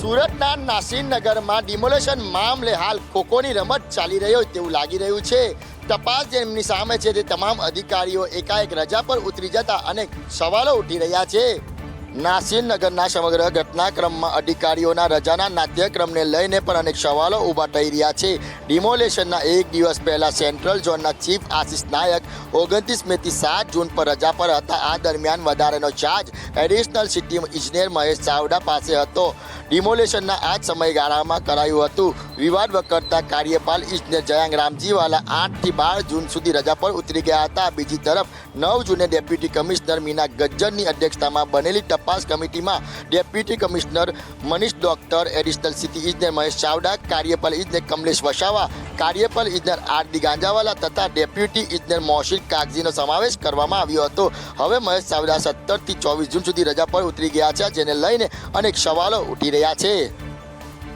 સુરતના નાસીરનગરમાં ડિમોલેશન મામલે હાલ ખોખોની રમત ચાલી રહી હોય તેવું લાગી રહ્યું છે। તપાસ જેમની સામે છે તે તમામ અધિકારીઓ એકાએક રજા પર ઉતરી જતા અનેક સવાલો ઉઠી રહ્યા છે। નાસીરનગરના સમગ્ર ઘટનાક્રમમાં અધિકારીઓના રજાના નાટ્યક્રમને લઈને પણ અનેક સવાલો ઊભા થઈ રહ્યા છે। ડિમોલેશનના એક દિવસ પહેલા સેન્ટ્રલ ઝોનના ચીફ આશિષ નાયક 29 મેથી 7 જૂન પર રજા પર હતા। આ દરમિયાન વધારાનો ચાર્જ એડિશનલ સિટી ઇજનેર મહેશ ચાવડા પાસે હતો। ડિમોલેશનના આ જ સમયગાળામાં કરાયું હતું। વિવાદ વકરતા કાર્યપાલ ઇજનેર જયાંગ રામજીવાલા 8 થી 12 જૂન સુધી રજા પર ઉતરી ગયા હતા। બીજી તરફ 9 જૂને ડેપ્યુટી કમિશનર મીના ગજ્જરની અધ્યક્ષતામાં બનેલી તપાસ કમિટીમાં deputy commissioner Manish Doctor, additional city ઇજનેર મહેશ ચાવડા, કાર્યપાલ ઇજનેર કમલેશ વસાવા, કાર્યપાલ ઇજનેર આરડી ગાંજાવાલા તથા ડેપ્યુટી ઇજનેર મોહસિન કાગઝીનો સમાવેશ કરવામાં આવ્યો હતો। હવે મહેશ ચાવડા 17 થી 24 જૂન સુધી રજા પર ઉતરી ગયા છે, જેને લઈને અનેક સવાલો ઉઠી રહ્યા છે।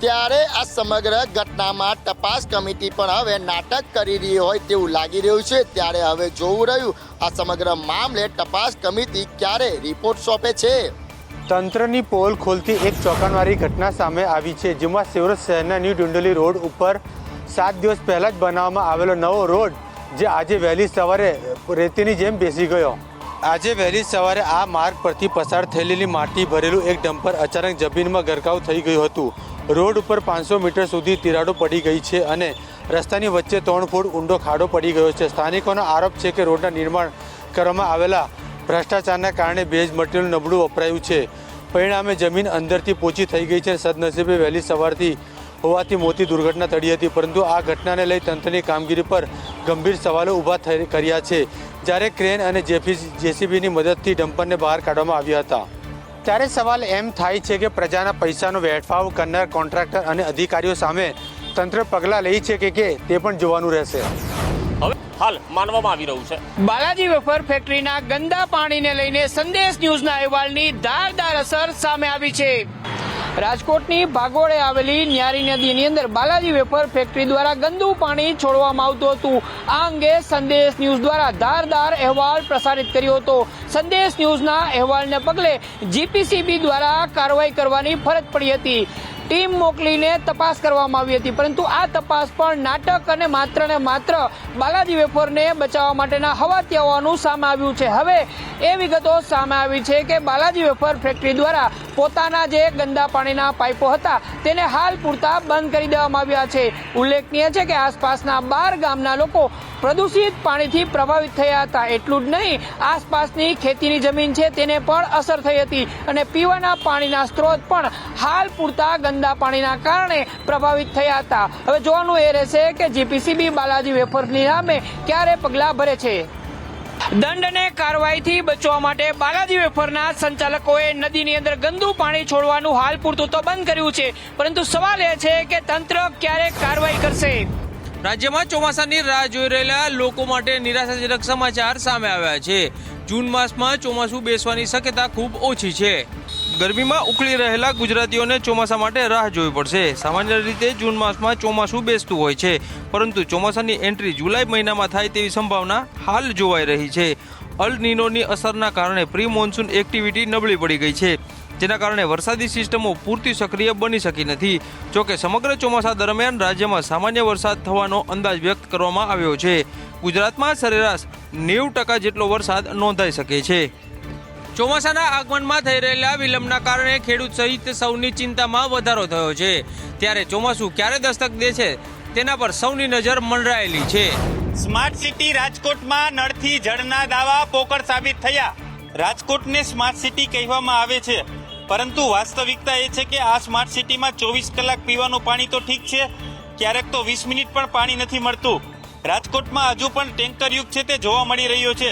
ત્યારે આ સમગ્ર ઘટનામાં તપાસ કમિટી પણ હવે નાટક કરી રહી હોય તેવું લાગી રહ્યું છે। ત્યારે હવે જોવું રહ્યું આ સમગ્ર મામલે તપાસ કમિટી ક્યારે રિપોર્ટ સોંપે છે। તંત્રની પોલ ખોલતી એક ચોંકાવનારી ઘટના સામે આવી છે, જેમાં સુરત શહેરના ન્યૂ ડુંડલી રોડ ઉપર 7 દિવસ પહેલાં જ બનાવવામાં આવેલો નવો રોડ જે આજે વહેલી સવારે રેતીની જેમ બેસી ગયો। આજે વહેલી સવારે આ માર્ગ પરથી પસાર થયેલી માટી ભરેલું એક ડમ્પર અચાનક જમીનમાં ગરકાવ થઈ ગયું હતું। રોડ ઉપર 500 મીટર સુધી તિરાડો પડી ગઈ છે અને રસ્તાની વચ્ચે 3 ફૂટ ઊંડો ખાડો પડી ગયો છે। સ્થાનિકોનો આરોપ છે કે રોડના નિર્માણ કરવામાં આવેલા ભ્રષ્ટાચારના કારણે બેઝ મટીરિયલ નબળું વપરાયું છે। પરિણામે જમીન અંદરથી પોચી થઈ ગઈ છે। સદનસીબે વહેલી સવારથી હોવાથી મોટી દુર્ઘટના ટળી હતી, પરંતુ આ ઘટનાને લઈ તંત્રની કામગીરી પર ગંભીર સવાલો ઊભા કર્યા છે। જ્યારે ક્રેન અને જેસીબીની મદદથી ડમ્પરને બહાર કાઢવામાં આવ્યા હતા, ત્યારે સવાલ એમ થાય છે કે પ્રજાના પૈસાનો વેડફાવ કરનાર કોન્ટ્રાક્ટર અને અધિકારીઓ સામે તંત્ર પગલાં લે છે કે તે પણ જોવાનું રહેશે। હવે હાલ માનવામાં આવી રહ્યું છે બાલાજી વેફર ફેક્ટરીના ગંદા પાણીને લઈને સંદેશ ન્યૂઝના અહેવાલની ધારદાર અસર સામે આવી છે। રાજકોટની ભાગોળે આવેલી ન્યારી નદીની અંદર બાલાજી વેફર ફેક્ટરી દ્વારા ગંદુ પાણી છોડવામાં આવતું હતું। આ અંગે સંદેશ ન્યૂઝ દ્વારા ધારદાર અહેવાલ પ્રસારિત કર્યો હતો। સંદેશ ન્યૂઝના અહેવાલને પગલે જીપીસીબી દ્વારા કાર્યવાહી કરવાની ફરજ પડી હતી। ટીમ મોકલીને તપાસ કરવામાં આવી હતી, પરંતુ આ તપાસ પણ નાટક અને માત્ર બાલાજી વેફરને બચાવવા માટેના હવાતિયા હોવાનું સામે આવ્યું છે। હવે એ વિગતો સામે આવી છે કે બાલાજી વેફર ફેક્ટરી દ્વારા પોતાના જે ગંદા પાણીના પાઇપો હતા તેને હાલ પૂરતા બંધ કરી દેવામાં આવ્યા છે। ઉલ્લેખનીય છે કે આસપાસના 12 ગામના લોકો પ્રદૂષિત પાણીથી પ્રભાવિત થયા હતા। એટલું જ નહીં, આસપાસની ખેતીની જમીન છે તેને પણ અસર થઈ હતી અને પીવાના પાણીના સ્ત્રોત પણ હાલ પૂરતા ગંદા પાણીના કારણે પ્રભાવિત થયા હતા। હવે જોવાનું એ રહેશે કે જીપીસીબી બાલાજી વેફરની સામે ક્યારે પગલાં ભરે છે। દંડ અને કાર્યવાહીથી બચવા માટે બાલાજી વેફરના સંચાલકોએ નદીની અંદર ગંદુ પાણી છોડવાનું હાલ પૂરતું તો બંધ કર્યું છે, પરંતુ સવાલ એ છે કે તંત્ર ક્યારે કાર્યવાહી કરશે। રાજ્યમાં ચોમાસાની રાહ જોઈ રહેલા લોકો માટે નિરાશાજનક સમાચાર સામે આવ્યા છે। જૂન માસમાં ચોમાસું બેસવાની શક્યતા ખૂબ ઓછી છે। ગરમીમાં ઉકળી રહેલા ગુજરાતીઓને ચોમાસા માટે રાહ જોવી પડશે। સામાન્ય રીતે જૂન માસમાં ચોમાસું બેસતું હોય છે, પરંતુ ચોમાસાની એન્ટ્રી જુલાઈ મહિનામાં થાય તેવી સંભાવના હાલ જોવાઈ રહી છે। અલ નીનોની અસરના કારણે પ્રી મોન્સૂન એક્ટિવિટી નબળી પડી ગઈ છે, જેના કારણે વરસાદી સિસ્ટમો પૂરતી સક્રિય બની શકી નથી। જોકે સમગ્ર ચોમાસા દરમિયાન રાજ્યમાં સામાન્ય વરસાદ થવાનો અંદાજ વ્યક્ત કરવામાં આવ્યો છે। ગુજરાતમાં સરેરાશ 90% જેટલો વરસાદ નોંધાઈ શકે છે। ચોમાસાના આગમનમાં થઈ રહેલા વિલંબના કારણે ખેડૂત સહિત સૌની ચિંતામાં વધારો થયો છે। ત્યારે ચોમાસું ક્યારે દસ્તક દે છે તેના પર સૌની નજર મંડરાયેલી છે। સ્માર્ટ સિટી રાજકોટમાં નળથી જળના દાવા પોકળ સાબિત થયા। રાજકોટને સ્માર્ટ સિટી કહેવામાં આવે છે, પરંતુ વાસ્તવિકતા એ છે કે આ સ્માર્ટ સિટીમાં 24 કલાક પીવાનું પાણી તો ઠીક છે, ક્યારેક તો 20 મિનિટ પણ પાણી નથી મળતું। રાજકોટમાં હજુ પણ ટેન્કર યુગ છે તે જોવા મળી રહ્યો છે,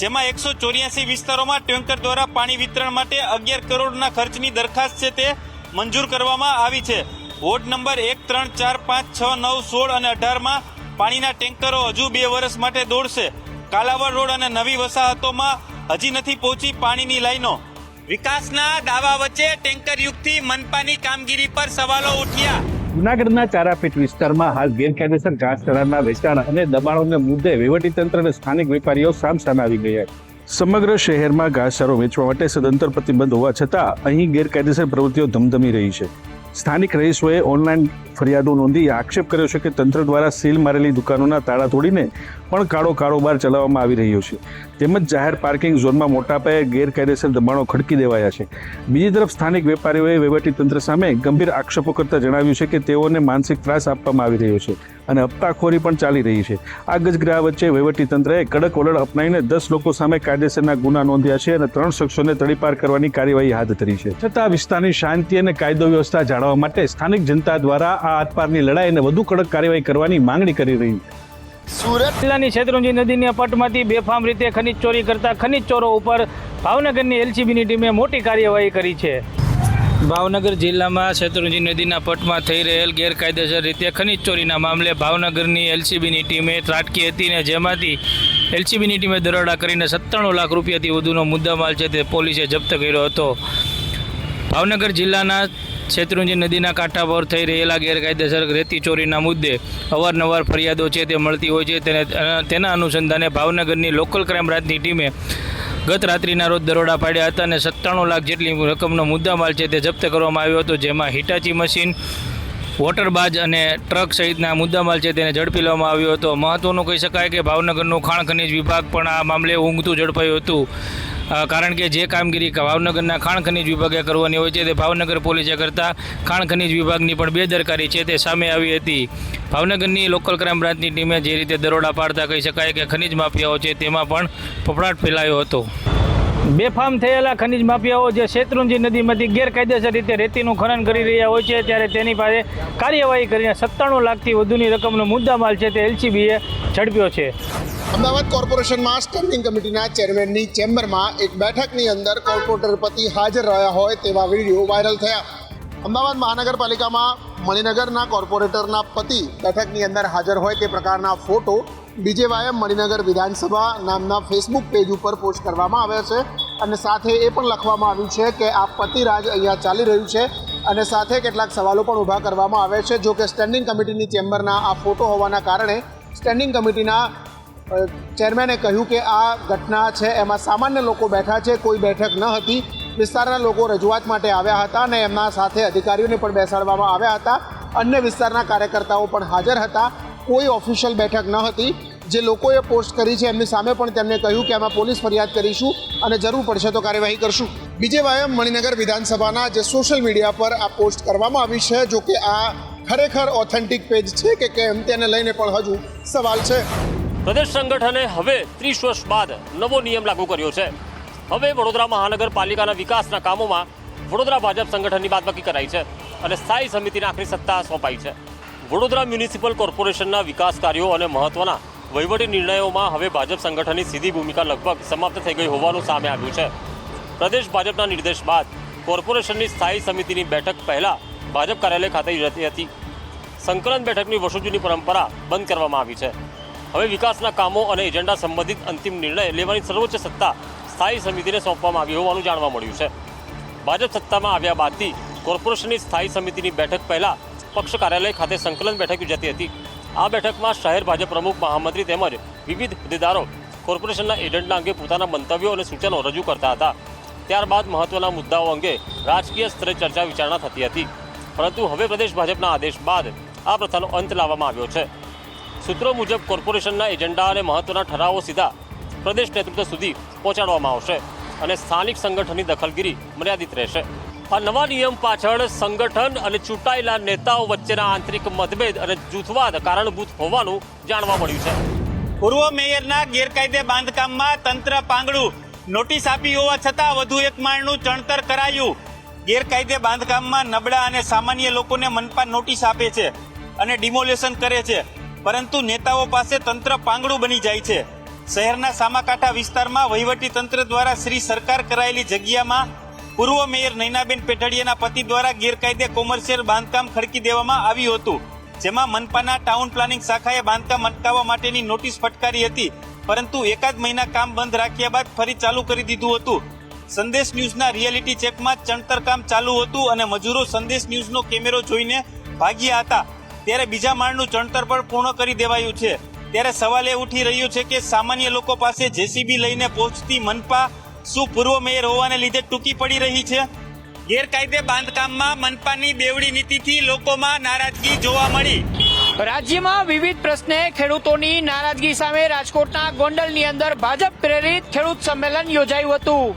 જેમાં 184 વિસ્તારોમાં ટેન્કર દ્વારા પાણી વિતરણ માટે 11 કરોડના ખર્ચની દરખાસ્ત છે તે મંજૂર કરવામાં આવી છે। વોર્ડ નંબર 1, 3, 4, 5, 6, 9, 16 અને 18માં પાણીના ટેન્કરો હજુ 2 વર્ષ માટે દોડશે। કાલાવડ રોડ અને નવી વસાહતોમાં હજી નથી પહોંચી પાણીની લાઈનો। વિકાસના દાવા વચ્ચે ટેન્કર યુગથી મનપાની કામગીરી પર સવાલો ઉઠ્યા। જૂનાગઢના ચારાપીઠ વિસ્તારમાં હાલ ગેરકાયદેસર ઘાસચારાના વેચાણ અને દબાણોને મુદ્દે વહીવટીતંત્ર અને સ્થાનિક વેપારીઓ સામસામે આવી ગયા। સમગ્ર શહેરમાં ઘાસચારો વેચવા માટે સદંતર પ્રતિબંધ હોવા છતાં અહીં ગેરકાયદેસર પ્રવૃત્તિઓ ધમધમી રહી છે। સ્થાનિક રહીશોએ ઓનલાઈન ફરિયાદો નોંધી આક્ષેપ કર્યો છે કે તંત્ર દ્વારા સીલ મારેલી દુકાનોના તાળા તોડીને પણ કાળો કારોબાર ચલાવવામાં આવી રહ્યો છે, તેમજ જાહેર પાર્કિંગ ઝોનમાં મોટા પાયે ગેરકાયદેસર દબાણો ખડકી દેવાયા છે. બીજી તરફ સ્થાનિક વેપારીઓએ વહીવટીતંત્ર સામે ગંભીર આક્ષેપો કરતા જણાવ્યું છે કે તેઓને માનસિક ત્રાસ આપવામાં આવી રહ્યો છે અને હપ્તાખોરી પણ ચાલી રહી છે. આ ગજગ્રાહ વચ્ચે વહીવટીતંત્રએ કડક વલણ અપનાવીને 10 લોકો સામે કાયદેસરના ગુના નોંધ્યા છે અને 3 શખ્સોને તડીપાર કરવાની કાર્યવાહી હાથ ધરી છે. છતાં વિસ્તારની શાંતિ અને કાયદો વ્યવસ્થા જાળવવા માટે સ્થાનિક જનતા દ્વારા આ આતપારની લડાઈને વધુ કડક કાર્યવાહી કરવાની માંગણી કરી રહી છે. સુરત જિલ્લાની શેત્રુંજી નદીના પટમાંથી બેફામ રીતે ખનીજ ચોરી કરતા ખનીજ ચોરો ઉપર ભાવનગરની એલસીબીની ટીમે મોટી કાર્યવાહી કરી છે. ભાવનગર જિલ્લામાં શેત્રુંજી નદીના પટમાં થઈ રહેલ ગેરકાયદેસર રીતે ખનીજ ચોરીના મામલે ભાવનગરની એલસીબીની ટીમે ત્રાટકી હતી ને જેમાંથી એલસીબીની ટીમે દરોડા કરીને 97 લાખ રૂપિયાથી વધુનો મુદ્દામાલ છે તે પોલીસે જપ્ત કર્યો હતો. ભાવનગર જિલ્લાના શેત્રુંજી નદીના કાંઠા પર થઈ રહેલા ગેરકાયદેસર રેતી ચોરીના મુદ્દે અવારનવાર ફરિયાદો છે તે મળતી હોય છે. તેના અનુસંધાને ભાવનગરની લોકલ ક્રાઇમ બ્રાન્ચની ટીમે ગત રાત્રિના રોજ દરોડા પાડ્યા હતા અને 97 લાખ જેટલી રકમનો મુદ્દામાલ છે તે જપ્ત કરવામાં આવ્યો હતો, જેમાં હિટાચી મશીન, વોટરબાજ અને ટ્રક સહિતના મુદ્દામાલ છે તેને ઝડપી લેવામાં આવ્યો હતો. મહત્વનું કહી શકાય કે ભાવનગરનું ખાણ ખનીજ વિભાગ પણ આ મામલે ઊંઘતું ઝડપાયું હતું, કારણ કે જે કામગીરી ભાવનગરના ખાણ ખનીજ વિભાગે કરવાની હોય છે તે ભાવનગર પોલીસે કરતાં ખાણ ખનીજ વિભાગની પણ બેદરકારી છે તે સામે આવી હતી. ભાવનગરની લોકલ ક્રાઇમ બ્રાન્ચની ટીમે જે રીતે દરોડા પાડતા કહી શકાય કે ખનીજ માફિયાઓ છે તેમાં પણ ફફડાટ ફેલાયો હતો. બેફામ થયેલા ખનીજ માફિયાઓ જે શેત્રુંજી નદીમાંથી ગેરકાયદેસર રીતે રેતીનું ખનન કરી રહ્યા હોય છે ત્યારે તેની પાસે કાર્યવાહી કરીને 97 લાખથી વધુની રકમનો મુદ્દામાલ છે તે એલસીબીએ ઝડપ્યો છે. અમદાવાદ કોર્પોરેશનમાં સ્ટેન્ડિંગ કમિટીના ચેરમેનની ચેમ્બરમાં એક બેઠકની અંદર કોર્પોરેટર પતિ હાજર રહ્યા હોય તેવા વિડીયો વાયરલ થયા. અમદાવાદ મહાનગરપાલિકામાં મણિનગરના કોર્પોરેટરના પતિ બેઠકની અંદર હાજર હોય તે પ્રકારના ફોટો બીજેવાયએમ મણિનગર વિધાનસભા નામના ફેસબુક પેજ ઉપર પોસ્ટ કરવામાં આવ્યા છે અને સાથે એ પણ લખવામાં આવ્યું છે કે આ પતિરાજ અહીંયા ચાલી રહ્યું છે અને સાથે કેટલાક સવાલો પણ ઊભા કરવામાં આવ્યા છે. જો કે સ્ટેન્ડિંગ કમિટીની ચેમ્બરના આ ફોટો હોવાના કારણે સ્ટેન્ડિંગ કમિટીના ચેરમેને કહ્યું કે આ ઘટના છે એમાં સામાન્ય લોકો બેઠા છે, કોઈ બેઠક ન હતી. વિસ્તારના લોકો રજૂઆત માટે આવ્યા હતા અને એમના સાથે અધિકારીઓને પણ બેસાડવામાં આવ્યા હતા. અન્ય વિસ્તારના કાર્યકર્તાઓ પણ હાજર હતા. કોઈ ઓફિશિયલ બેઠક ન હતી. જે લોકોએ પોસ્ટ કરી છે એમની સામે પણ તેમને કહ્યું કે આમાં પોલીસ ફરિયાદ કરીશું અને જરૂર પડશે તો કાર્યવાહી કરશું. બીજેવાયએમ મણિનગર વિધાનસભાના જે સોશિયલ મીડિયા પર આ પોસ્ટ કરવામાં આવી છે, જો કે આ ખરેખર ઓથેન્ટિક પેજ છે કે કેમ તેને લઈને પણ હજુ સવાલ છે. પ્રદેશ સંગઠને હવે 30 વર્ષ બાદ નવો નિયમ લાગુ કર્યો છે. હવે વડોદરા મહાનગરપાલિકાના વિકાસના કામોમાં વડોદરા ભાજપ સંગઠનની બાદબાકી કરાઈ છે અને સ્થાયી સમિતિને આખરી સત્તા સોંપાઈ છે. વડોદરા મ્યુનિસિપલ કોર્પોરેશનના વિકાસ કાર્યો અને મહત્વના વહીવટી નિર્ણયોમાં હવે ભાજપ સંગઠનની સીધી ભૂમિકા લગભગ સમાપ્ત થઈ ગઈ હોવાનું સામે આવ્યું છે. પ્રદેશ ભાજપના નિર્દેશ બાદ કોર્પોરેશનની સ્થાયી સમિતિની બેઠક પહેલા ભાજપ કાર્યાલય ખાતે યોજાતી હતી. સંકલન બેઠકની વર્ષો જૂની પરંપરા બંધ કરવામાં આવી છે. હવે વિકાસના કામો અને એજન્ડા સંબંધિત અંતિમ નિર્ણય લેવાની સર્વોચ્ચ સત્તા સ્થાયી સમિતિને સોંપવામાં આવી હોવાનું જાણવા મળ્યું છે. ભાજપ સત્તામાં આવ્યા બાદથી કોર્પોરેશનની સ્થાયી સમિતિની બેઠક પહેલા પક્ષ કાર્યાલય ખાતે સંકલન બેઠક યોજાતી હતી. આ બેઠકમાં શહેર ભાજપ પ્રમુખ, મહામંત્રી તેમજ વિવિધ હોદ્દેદારો કોર્પોરેશનના એજન્ડા અંગે પોતાના મંતવ્યો અને સૂચનો રજૂ કરતા હતા. ત્યારબાદ મહત્વના મુદ્દાઓ અંગે રાજકીય સ્તરે ચર્ચા વિચારણા થતી હતી. પરંતુ હવે પ્રદેશ ભાજપના આદેશ બાદ આ પ્રથાનો અંત લાવવામાં આવ્યો છે. સૂત્રો મુજબ કોર્પોરેશનના એજન્ડા અને મહત્વના ઠરાવો સીધા પ્રદેશ નેતૃત્વ સુધી પહોંચાડવામાં આવશે અને સ્થાનિક સંગઠનની દખલગીરી મર્યાદિત રહેશે. આ નવા નિયમ પાછળ સંગઠન અને ચૂંટાયેલા નેતાઓ વચ્ચેના આંતરિક મતભેદ અને જૂથવાદ કારણભૂત હોવાનું જાણવા મળ્યું છે. પૂર્વ મેયરના ગેરકાયદે બાંધકામમાં તંત્ર પાંગડું. નોટિસ આપી હોવા છતાં વધુ એક માળનું ચણતર કરાયું. ગેરકાયદે બાંધકામમાં નબળા અને સામાન્ય લોકોને મનપા નોટિસ આપે છે અને ડિમોલેશન કરે છે, પરંતુ નેતાઓ પાસે તંત્ર પાંગડું બની જાય છે. શહેરના સામાકાંઠા વિસ્તારમાં વહીવટી તંત્ર દ્વારા શ્રી સરકાર કરાયેલી જગ્યામાં પૂર્વ મેયર નૈનાબેન પેઢડિયાના પતિ દ્વારા ગેરકાયદે કોમર્શિયલ બાંધકામ ખડકી દેવામાં આવ્યું હતું, જેમાં મનપાના ટાઉન પ્લાનિંગ શાખાએ બાંધકામ અટકાવવા માટેની નોટિસ ફટકારી હતી, પરંતુ એકાદ મહિના કામ બંધ રાખ્યા બાદ ફરી ચાલુ કરી દીધું હતું. સંદેશ ન્યૂઝના રિયાલિટી ચેકમાં ચણતર કામ ચાલુ હતું અને મજૂરો સંદેશ ન્યૂઝનો કેમેરો જોઈને ભાગ્યા હતા. ત્યારે બીજા માળનું ચણતર પણ પૂર્ણ કરી દેવાયું છે. ત્યારે સવાલ એ ઉઠી રહ્યો છે કે સામાન્ય લોકો પાસે જેસીબી લઈને પહોંચતી મનપા શું પૂર્વ મેયર હોવાને લીધે ટૂંકી પડી રહી છે? ગેરકાયદે બાંધકામમાં મનપાની બેવડી નીતિથી લોકોમાં નારાજગી જોવા મળી. રાજ્યમાં વિવિધ પ્રશ્ને ખેડૂતોની નારાજગી સામે રાજકોટના ગોંડલની અંદર ભાજપ પ્રેરિત ખેડૂત સંમેલન યોજાયું હતું.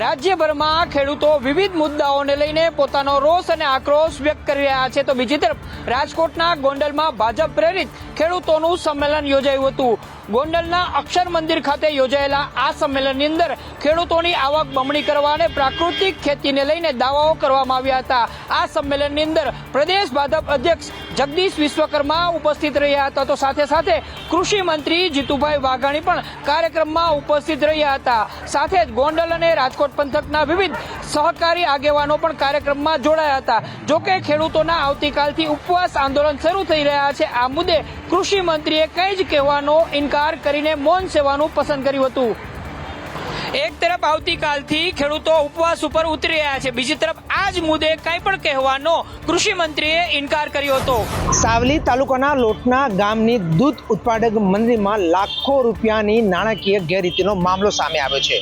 રાજ્યભરમાં ખેડૂતો વિવિધ મુદ્દાઓને લઈને પોતાનો રોષ અને આક્રોશ વ્યક્ત કરી રહ્યા છે, તો બીજી તરફ રાજકોટના ગોંડલમાં ભાજપ પ્રેરિત ખેડૂતોનું સંમેલન યોજાયું હતું. ગોંડલના અક્ષર મંદિર ખાતે યોજાયેલા આ સંમેલનની અંદર ખેડૂતોની આવક બમણી કરવા અને પ્રાકૃતિક ખેતીને લઈને દાવાઓ કરવામાં આવ્યા હતા. આ સંમેલનની અંદર પ્રદેશ ભાજપ અધ્યક્ષ જગદીશ વિશ્વકર્મા ઉપસ્થિત રહ્યા હતા, તો સાથે સાથે કૃષિ મંત્રી જીતુભાઈ વાઘાણી પણ કાર્યક્રમમાં ઉપસ્થિત રહ્યા હતા. સાથે જ ગોંડલ અને રાજકોટ પંથકના વિવિધ સહકારી આગેવાનો પણ કાર્યક્રમમાં જોડાયા હતા. જોકે ખેડૂતોના આવતીકાલથી ઉપવાસ આંદોલન શરૂ થઈ રહ્યા છે. આ મુદ્દે કૃષિ મંત્રીએ કંઈ જ કહેવાનો ઇનકાર કરીને મૌન સેવાનું પસંદ કર્યું હતું. એક તરફ આવતીકાલથી ખેડૂતો ઉપવાસ ઉપર ઉતરી રહ્યા છે, બીજી તરફ આ જ મુદ્દે કંઈ પણ કહેવાનો કૃષિ મંત્રીએ ઇનકાર કર્યો હતો. સાવલી તાલુકાના લોટના ગામની દૂધ ઉત્પાદક મંડળીમાં લાખો રૂપિયાની નાણાકીય ગેરરીતિનો મામલો સામે આવ્યો છે.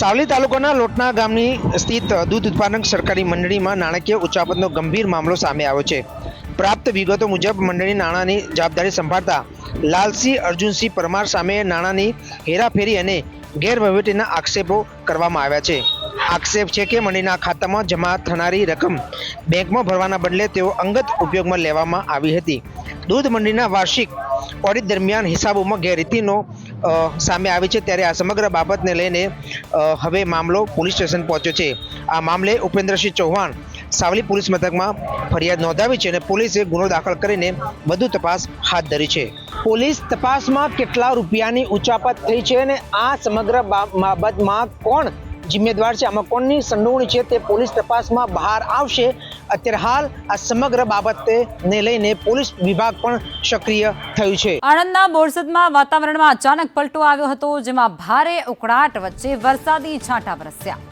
સાવલી તાલુકાના લોટના ગામની સ્થિત દૂધ ઉત્પાદક સરકારી મંડળીમાં નાણાકીય ઉચાપતનો ગંભીર મામલો સામે આવ્યો છે. પ્રાપ્ત વિગતો મુજબ મંડળની નાણાંની જવાબદારી સંભાળતા લાલસિંહ અર્જુનસિંહ પરમાર સામે નાણાંની હેરાફેરી અને ગેરવહીવટીના આક્ષેપો કરવામાં આવ્યા છે. આક્ષેપ છે કે મંડળીના ખાતામાં જમા થનારી રકમ બેંકમાં ભરવાના બદલે તેઓ અંગત ઉપયોગમાં લેવામાં આવી હતી. દૂધ મંડળીના વાર્ષિક ઓડિટ દરમિયાન હિસાબોમાં ગેરરીતિનો સામે આવી છે, ત્યારે આ સમગ્ર બાબતને લઈને હવે મામલો પોલીસ સ્ટેશન પહોંચ્યો છે. આ મામલે ઉપેન્દ્રસિંહ ચૌહાણ સાવલી પોલીસ મથકમાં ફરિયાદ નોંધાવી છે અને પોલીસે ગુનો દાખલ કરીને વધુ તપાસ હાથ ધરી છે. પોલીસ તપાસમાં કેટલા રૂપિયાની ઉચાપત થઈ છે અને આ સમગ્ર બાબતમાં કોણ જિમ્મેદાર છે, આમાં કોણની સંડોવણી છે, તે પોલીસ તપાસમાં બહાર આવશે. અત્યારે હાલ આ સમગ્ર બાબતને લઈને પોલીસ વિભાગ પણ સક્રિય થયું છે. આણંદના બોરસદમાં વાતાવરણમાં અચાનક પલટો આવ્યો હતો, જેમાં ભારે ઉકળાટ વચ્ચે વરસાદી છાંટા વરસ્યા.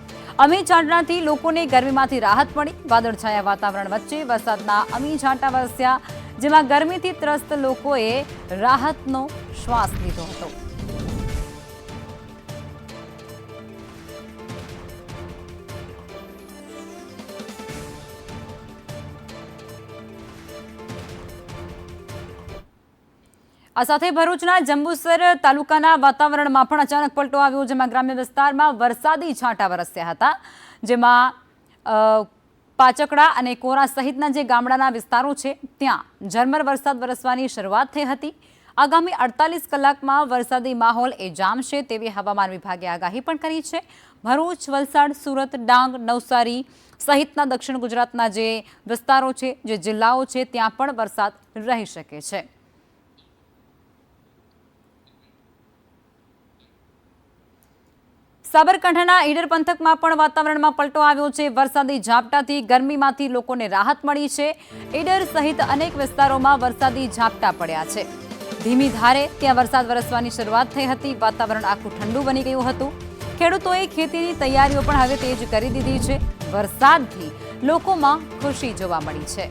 અમી છાંટણાથી લોકોને ગરમીમાંથી રાહત મળી. વાદળછાયા વાતાવરણ વચ્ચે વરસાદના અમી છાંટા વરસ્યા, જેમાં ગરમીથી ત્રસ્ત લોકોએ રાહતનો શ્વાસ લીધો હતો. આ સાથે ભરૂચના જંબુસર તાલુકાના વાતાવરણમાં પણ અચાનક પલટો આવ્યો, જેમાં ગ્રામ્ય વિસ્તારમાં વરસાદી છાંટા વરસ્યા હતા, જેમાં પાચકડા અને કોરા સહિતના જે ગામડાના વિસ્તારો છે ત્યાં ઝરમર વરસાદ વરસવાની શરૂઆત થઈ હતી. આગામી 48 કલાકમાં વરસાદી માહોલ એ જામશે તેવી હવામાન વિભાગે આગાહી પણ કરી છે. ભરૂચ, વલસાડ, સુરત, ડાંગ, નવસારી સહિતના દક્ષિણ ગુજરાતના જે વિસ્તારો છે, જે જિલ્લાઓ છે, ત્યાં પણ વરસાદ રહી શકે છે. સાબરકાંઠાના ઈડર પંથકમાં પણ વાતાવરણમાં પલટો આવ્યો છે. વરસાદી ઝાપટાથી ગરમીમાંથી લોકોને રાહત મળી છે. ઈડર સહિત અનેક વિસ્તારોમાં વરસાદી ઝાપટા પડ્યા છે. ધીમી ધારે ત્યાં વરસાદ વરસવાની શરૂઆત થઈ હતી. વાતાવરણ આખું ઠંડુ બની ગયું હતું. ખેડૂતોએ ખેતીની તૈયારીઓ પણ હવે તેજ કરી દીધી છે. વરસાદથી લોકોમાં ખુશી જોવા મળી છે.